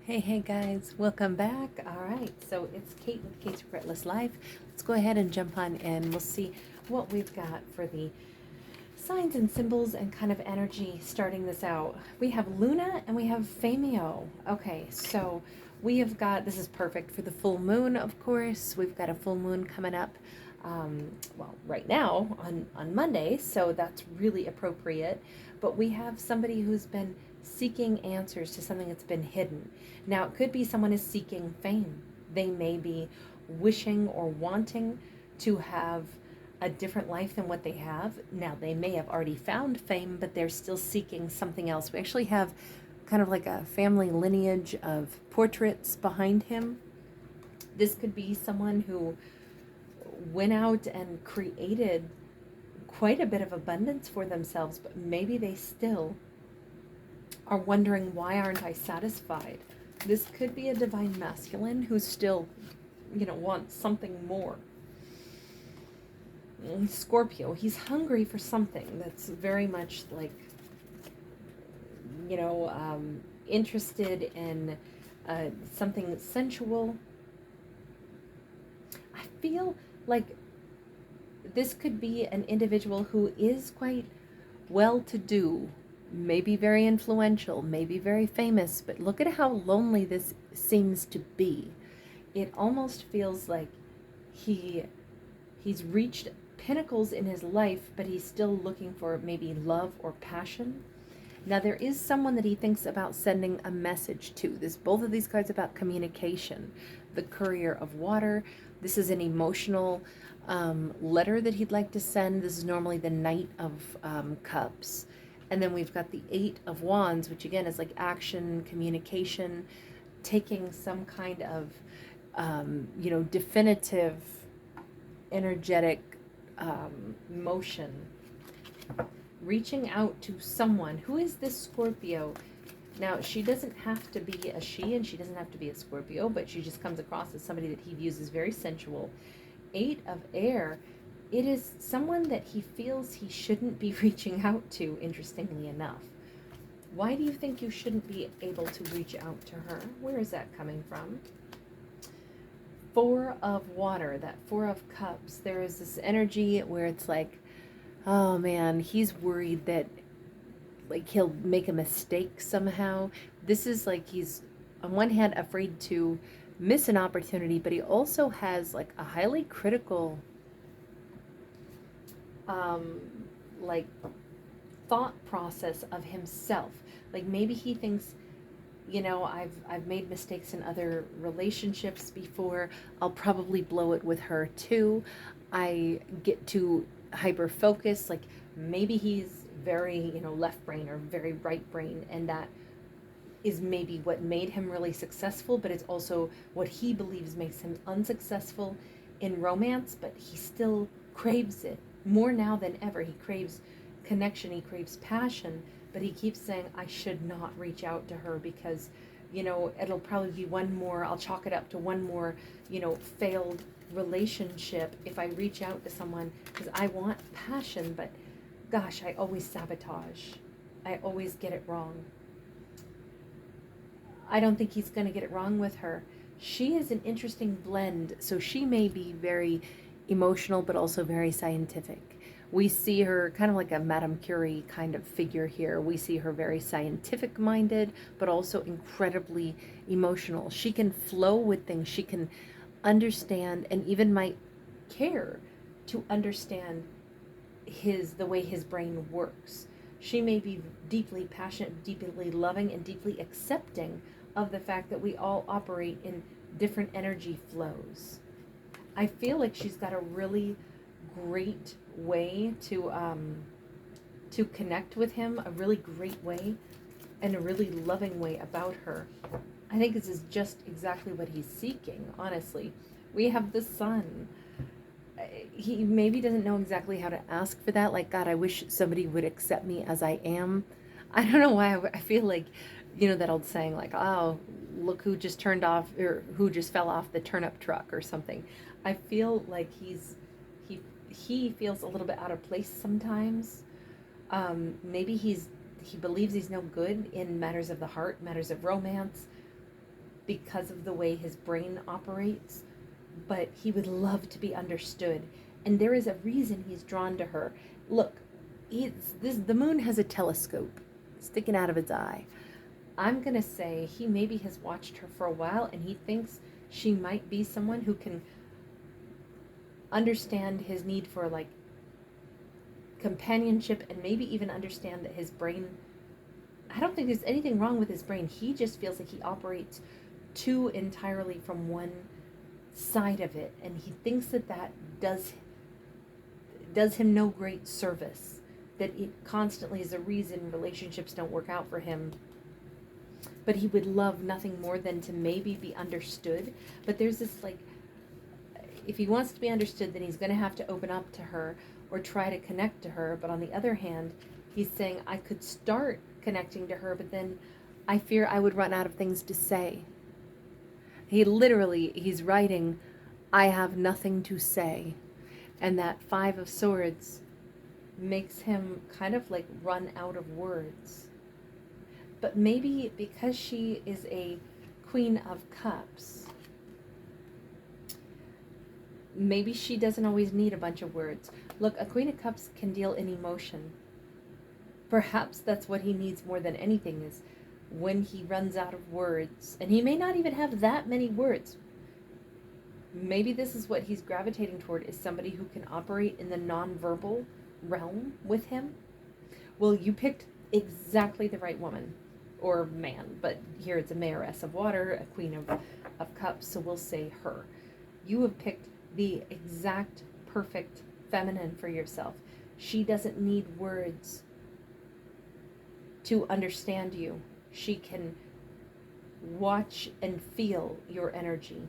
Hey guys, welcome back. All right, so it's Kate with Kate's Regretless Life. Let's go ahead and jump on in. We'll see what we've got for the signs and symbols and kind of energy starting this out. We have Luna and we have Famio. Okay, so we have got, this is perfect for the full moon, of course. We've got a full moon coming up, well, right now on Monday, so that's really appropriate. But we have somebody who's been seeking answers to something that's been hidden. Now, it could be someone is seeking fame. They may be wishing or wanting to have a different life than what they have. Now, they may have already found fame, but they're still seeking something else. We actually have kind of like a family lineage of portraits behind him. This could be someone who went out and created quite a bit of abundance for themselves, but maybe they still are wondering, why aren't I satisfied? This could be a divine masculine who still, wants something more. Scorpio, he's hungry for something that's very much like, interested in something sensual. I feel like this could be an individual who is quite well-to-do, maybe very influential, maybe very famous, but look at how lonely this seems to be. It almost feels like he's reached pinnacles in his life, but he's still looking for maybe love or passion. Now, there is someone that he thinks about sending a message to. Both of these cards about communication. The Courier of Water. This is an emotional letter that he'd like to send. This is normally the Knight of Cups. And then we've got the Eight of Wands, which again is like action, communication, taking some kind of, definitive, energetic motion. Reaching out to someone. Who is this Scorpio? Now, she doesn't have to be a she, and she doesn't have to be a Scorpio, but she just comes across as somebody that he views as very sensual. Eight of Air. It is someone that he feels he shouldn't be reaching out to, interestingly enough. Why do you think you shouldn't be able to reach out to her? Where is that coming from? Four of Water, that Four of Cups. There is this energy where it's like, oh man, he's worried that like he'll make a mistake somehow. This is like he's on one hand afraid to miss an opportunity, but he also has like a highly critical like thought process of himself. Like maybe he thinks, I've made mistakes in other relationships before. I'll probably blow it with her too. I get to hyper focus. Like maybe he's very, left brain or very right brain, and that is maybe what made him really successful, but it's also what he believes makes him unsuccessful in romance, but he still craves it more now than ever. He craves connection, he craves passion, but he keeps saying, I should not reach out to her because, it'll probably be I'll chalk it up to one more, failed relationship if I reach out to someone, because I want passion, but gosh, I always sabotage. I always get it wrong. I don't think he's going to get it wrong with her. She is an interesting blend, so she may be very emotional, but also very scientific. We see her kind of like a Madame Curie kind of figure here. We see her very scientific minded, but also incredibly emotional. She can flow with things. She can understand and even might care to understand the way his brain works. She may be deeply passionate, deeply loving, and deeply accepting of the fact that we all operate in different energy flows. I feel like she's got a really great way to connect with him, a really great way and a really loving way about her. I think this is just exactly what he's seeking, honestly. We have the Sun. He maybe doesn't know exactly how to ask for that. Like, God, I wish somebody would accept me as I am. I don't know why I feel like, that old saying, like, oh, look who just turned off, or who just fell off the turnip truck or something. I feel like he feels a little bit out of place sometimes. Maybe he believes he's no good in matters of the heart, matters of romance. because of the way his brain operates, but he would love to be understood. And there is a reason he's drawn to her. Look, the moon has a telescope sticking out of its eye. I'm going to say he maybe has watched her for a while, and he thinks she might be someone who can understand his need for like companionship, and maybe even understand that his brain, I don't think there's anything wrong with his brain. He just feels like he operates too entirely from one side of it, and he thinks that does him no great service, that it constantly is a reason relationships don't work out for him. But he would love nothing more than to maybe be understood. But there's this like, if he wants to be understood, then he's going to have to open up to her or try to connect to her. But on the other hand, he's saying, I could start connecting to her, but then I fear I would run out of things to say. He's writing, I have nothing to say. And that 5 of Swords makes him kind of like run out of words. But maybe because she is a Queen of Cups, maybe she doesn't always need a bunch of words. Look, a Queen of Cups can deal in emotion. Perhaps that's what he needs more than anything, is when he runs out of words. And he may not even have that many words. Maybe this is what he's gravitating toward, is somebody who can operate in the nonverbal realm with him. Well, you picked exactly the right woman or man, but here it's a Mayoress of Water, a Queen of Cups, so we'll say her. You have picked the exact perfect feminine for yourself. She doesn't need words to understand you. She can watch and feel your energy.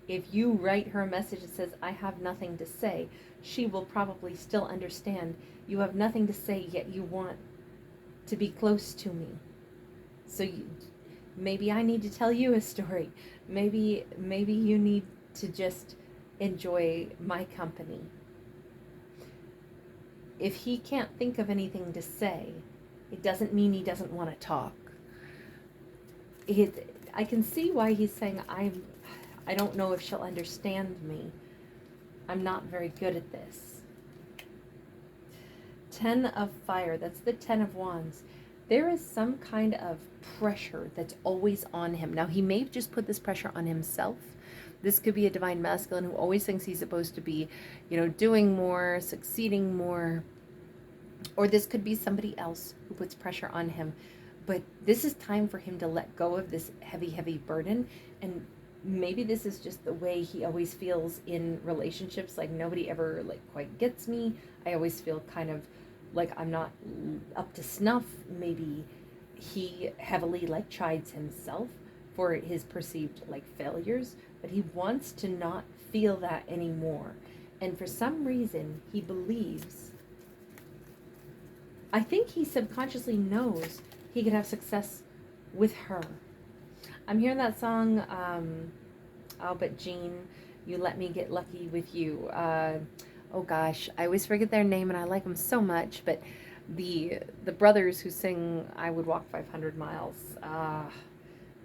If you write her a message that says, I have nothing to say, she will probably still understand. You have nothing to say, yet you want to be close to me. So maybe I need to tell you a story. Maybe you need to just enjoy my company. If he can't think of anything to say, it doesn't mean he doesn't want to talk. I can see why he's saying, I don't know if she'll understand me. I'm not very good at this. 10 of Fire, that's the 10 of Wands. There is some kind of pressure that's always on him. Now, he may have just put this pressure on himself. This could be a divine masculine who always thinks he's supposed to be, doing more, succeeding more. Or this could be somebody else who puts pressure on him. But this is time for him to let go of this heavy, heavy burden. And maybe this is just the way he always feels in relationships. Like, nobody ever quite gets me. I always feel kind of like I'm not up to snuff. Maybe he heavily chides himself for his perceived failures, but he wants to not feel that anymore. And for some reason, he believes, I think he subconsciously knows he could have success with her. I'm hearing that song, oh, but Jean, you let me get lucky with you. Oh gosh, I always forget their name, and I like them so much, but the brothers who sing I Would Walk 500 Miles,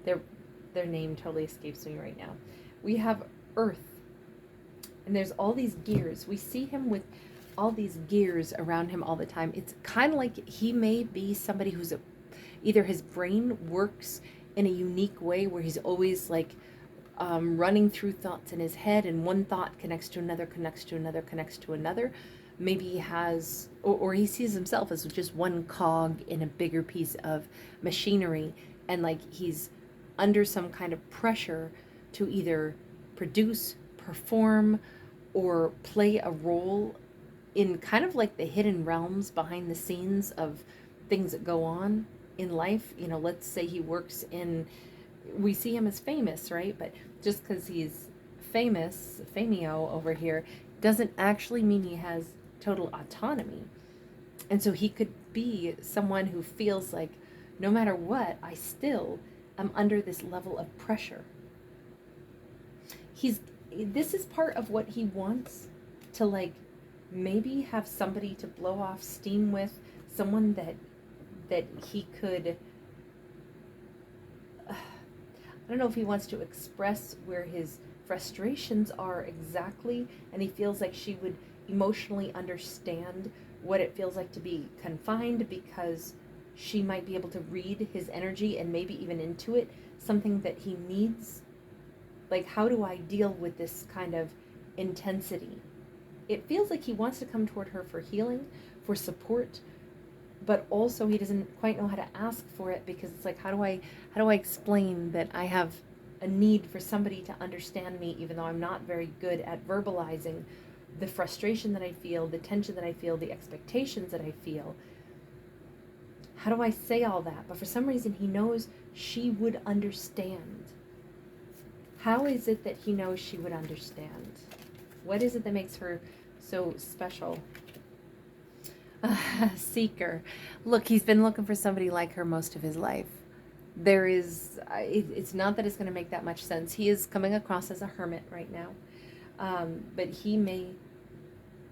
their name totally escapes me right now. We have Earth, and there's all these gears. We see him with all these gears around him all the time. It's kind of like he may be somebody who's either his brain works in a unique way where he's always running through thoughts in his head, and one thought connects to another, connects to another, connects to another. Maybe he has, or he sees himself as just one cog in a bigger piece of machinery, and he's under some kind of pressure to either produce, perform, or play a role in kind of the hidden realms behind the scenes of things that go on in life. Let's say he works in, we see him as famous, right? But just because he's famous, famio over here, doesn't actually mean he has total autonomy. And so he could be someone who feels like, no matter what, I still am under this level of pressure. This is part of what he wants, to maybe have somebody to blow off steam with, someone that he could don't know if he wants to express where his frustrations are exactly, and he feels like she would emotionally understand what it feels like to be confined, because she might be able to read his energy and maybe even intuit something that he needs. Like, how do I deal with this kind of intensity? It feels like he wants to come toward her for healing, for support, but also he doesn't quite know how to ask for it, because it's like, how do I explain that I have a need for somebody to understand me, even though I'm not very good at verbalizing the frustration that I feel, the tension that I feel, the expectations that I feel. How do I say all that? But for some reason he knows she would understand. How is it that he knows she would understand? What is it that makes her so special? Seeker. Look, he's been looking for somebody like her most of his life. There is, it's not that it's going to make that much sense. He is coming across as a hermit right now. But he may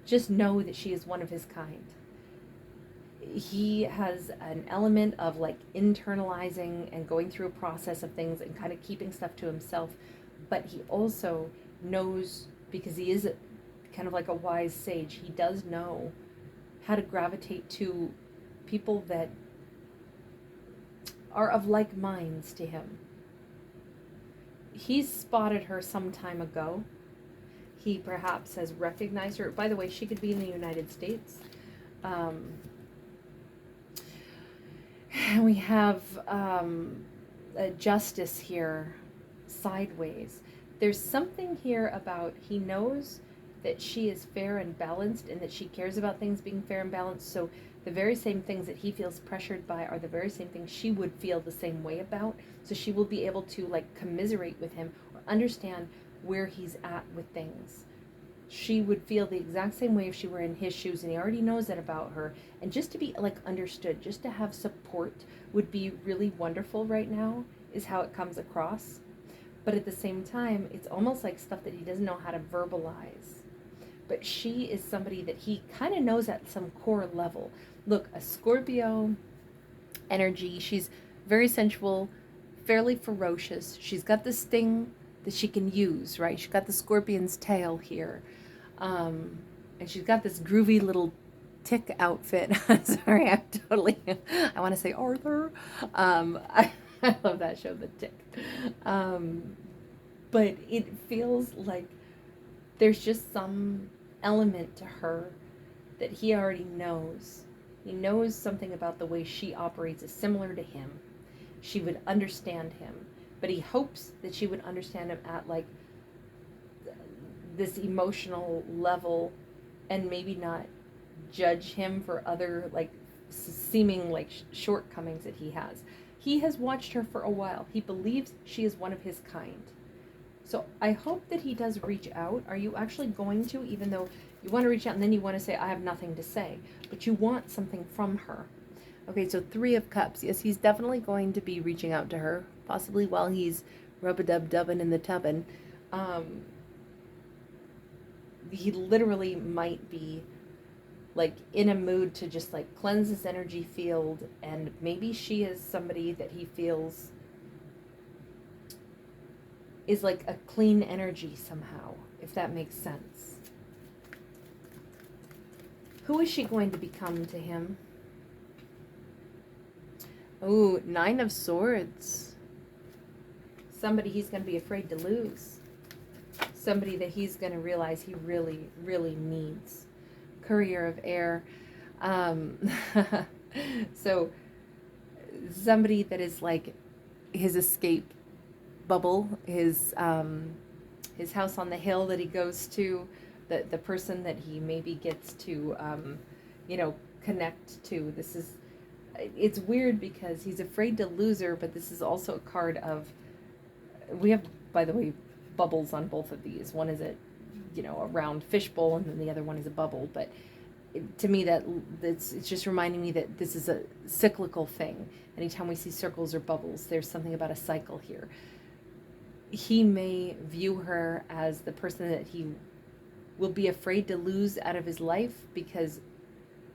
just know that she is one of his kind. He has an element of like internalizing and going through a process of things and kind of keeping stuff to himself. But he also knows, because he is kind of like a wise sage, he does know how to gravitate to people that are of like minds to him. He's spotted her some time ago. He perhaps has recognized her. By the way, she could be in the United States. We have a justice here sideways. There's something here about, he knows that she is fair and balanced, and that she cares about things being fair and balanced. So the very same things that he feels pressured by are the very same things she would feel the same way about. So she will be able to like commiserate with him or understand where he's at with things. She would feel the exact same way if she were in his shoes, and he already knows that about her. And just to be like understood, just to have support would be really wonderful right now, is how it comes across. But at the same time, it's almost like stuff that he doesn't know how to verbalize. But she is somebody that he kind of knows at some core level. Look, a Scorpio energy, she's very sensual, fairly ferocious. She's got this thing that she can use, right? She's got the scorpion's tail here. And she's got this groovy little tick outfit. Sorry, I want to say Arthur. I love that show, The Tick. But it feels like there's just some element to her that he already knows. He knows something about the way she operates is similar to him. She would understand him, but he hopes that she would understand him at like this emotional level, and maybe not judge him for other like seeming like shortcomings that he has. He has watched her for a while. He believes she is one of his kind. So I hope that he does reach out. Are you actually going to, even though you want to reach out and then you want to say, I have nothing to say, but you want something from her? Okay, so 3 of Cups. Yes, he's definitely going to be reaching out to her, possibly while he's rub-a-dub-dubbing in the tubbin. He literally might be like in a mood to just like cleanse his energy field, and maybe she is somebody that he feels is like a clean energy somehow, if that makes sense. Who is she going to become to him? Ooh, 9 of Swords. Somebody he's going to be afraid to lose. Somebody that he's going to realize he really, really needs. Courier of Air. So somebody that is like his escape bubble, his house on the hill that he goes to, the person that he maybe gets to connect to. It's weird because he's afraid to lose her, but this is also a card of, we have, by the way, bubbles on both of these. One is a round fishbowl, and then the other one is a bubble. But to me, it's just reminding me that this is a cyclical thing. Anytime we see circles or bubbles, there's something about a cycle here. He may view her as the person that he will be afraid to lose out of his life, because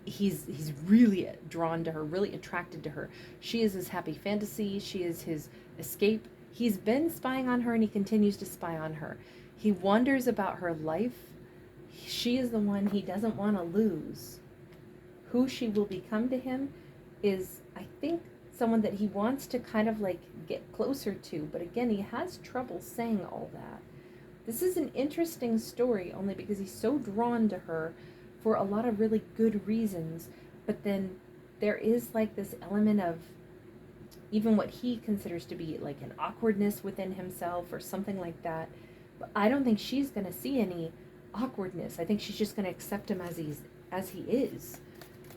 he's really drawn to her, really attracted to her. She is his happy fantasy. She is his escape. He's been spying on her and he continues to spy on her. He wonders about her life. She is the one he doesn't want to lose. Who she will become to him is, I think, someone that he wants to kind of like get closer to. But again, he has trouble saying all that. This is an interesting story only because he's so drawn to her for a lot of really good reasons. But then there is like this element of even what he considers to be like an awkwardness within himself or something like that. But I don't think she's going to see any awkwardness. I think she's just going to accept him as he is.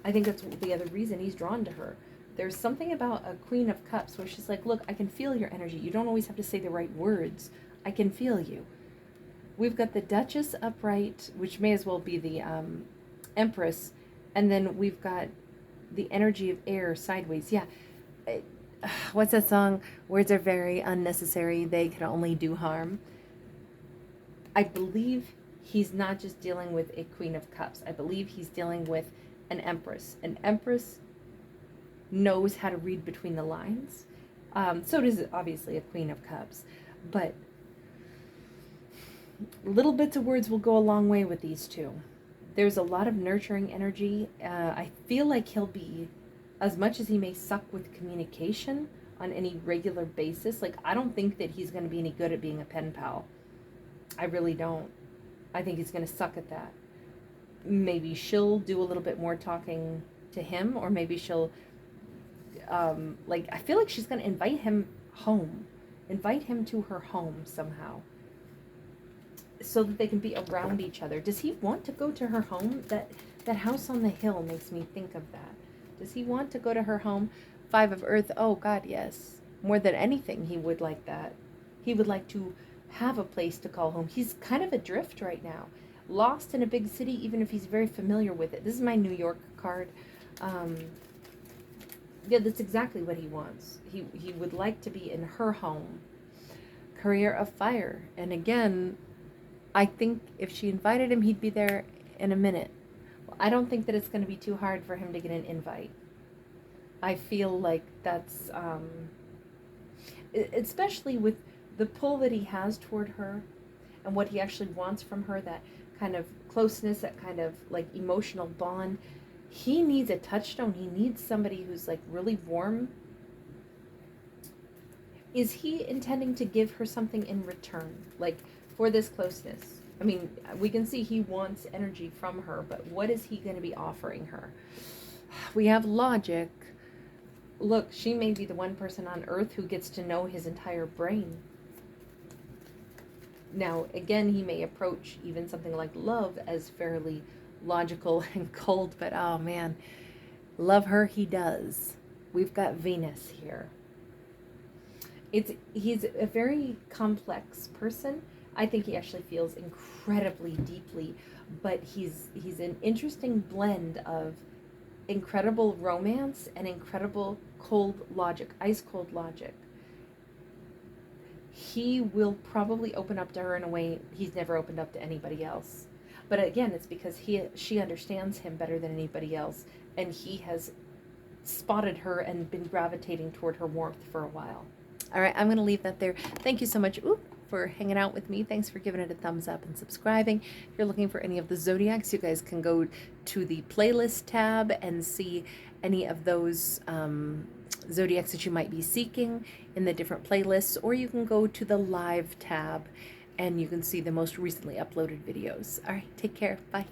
I think that's the other reason he's drawn to her. There's something about a Queen of Cups where she's like, look, I can feel your energy. You don't always have to say the right words. I can feel you. We've got the Duchess upright, which may as well be the Empress. And then we've got the energy of air sideways. Yeah. What's that song? Words are very unnecessary. They can only do harm. I believe he's not just dealing with a Queen of Cups. I believe he's dealing with an Empress. An Empress knows how to read between the lines. So does obviously a Queen of Cups. But little bits of words will go a long way with these two. There's a lot of nurturing energy. I feel like he'll be, as much as he may suck with communication on any regular basis, like I don't think that he's going to be any good at being a pen pal. I really don't. I think he's going to suck at that. Maybe she'll do a little bit more talking to him, or maybe she'll, I feel like she's going to invite him home. Invite him to her home somehow, so that they can be around each other. Does he want to go to her home? That house on the hill makes me think of that. Does he want to go to her home? Five of Earth. Oh, God, yes. More than anything, he would like that. He would like to have a place to call home. He's kind of adrift right now. Lost in a big city, even if he's very familiar with it. This is my New York card. Yeah, that's exactly what he wants. He would like to be in her home. Career of Fire. And again, I think if she invited him, he'd be there in a minute. Well, I don't think that it's going to be too hard for him to get an invite. I feel like that's, especially with the pull that he has toward her and what he actually wants from her, that kind of closeness, that kind of like emotional bond. He needs a touchstone. He needs somebody who's like really warm. Is he intending to give her something in return? Like, for this closeness? I mean, we can see he wants energy from her, but what is he going to be offering her? We have logic. Look, she may be the one person on Earth who gets to know his entire brain. Now, again, he may approach even something like love as fairly logical and cold, but oh man, love her he does. We've got Venus here. He's a very complex person. I think he actually feels incredibly deeply, but he's an interesting blend of incredible romance and incredible cold logic, ice cold logic. He will probably open up to her in a way he's never opened up to anybody else. But again, it's because she understands him better than anybody else, and he has spotted her and been gravitating toward her warmth for a while. All right, I'm going to leave that there. Thank you so much for hanging out with me. Thanks for giving it a thumbs up and subscribing. If you're looking for any of the zodiacs, you guys can go to the playlist tab and see any of those zodiacs that you might be seeking in the different playlists, or you can go to the live tab and you can see the most recently uploaded videos. All right, take care. Bye.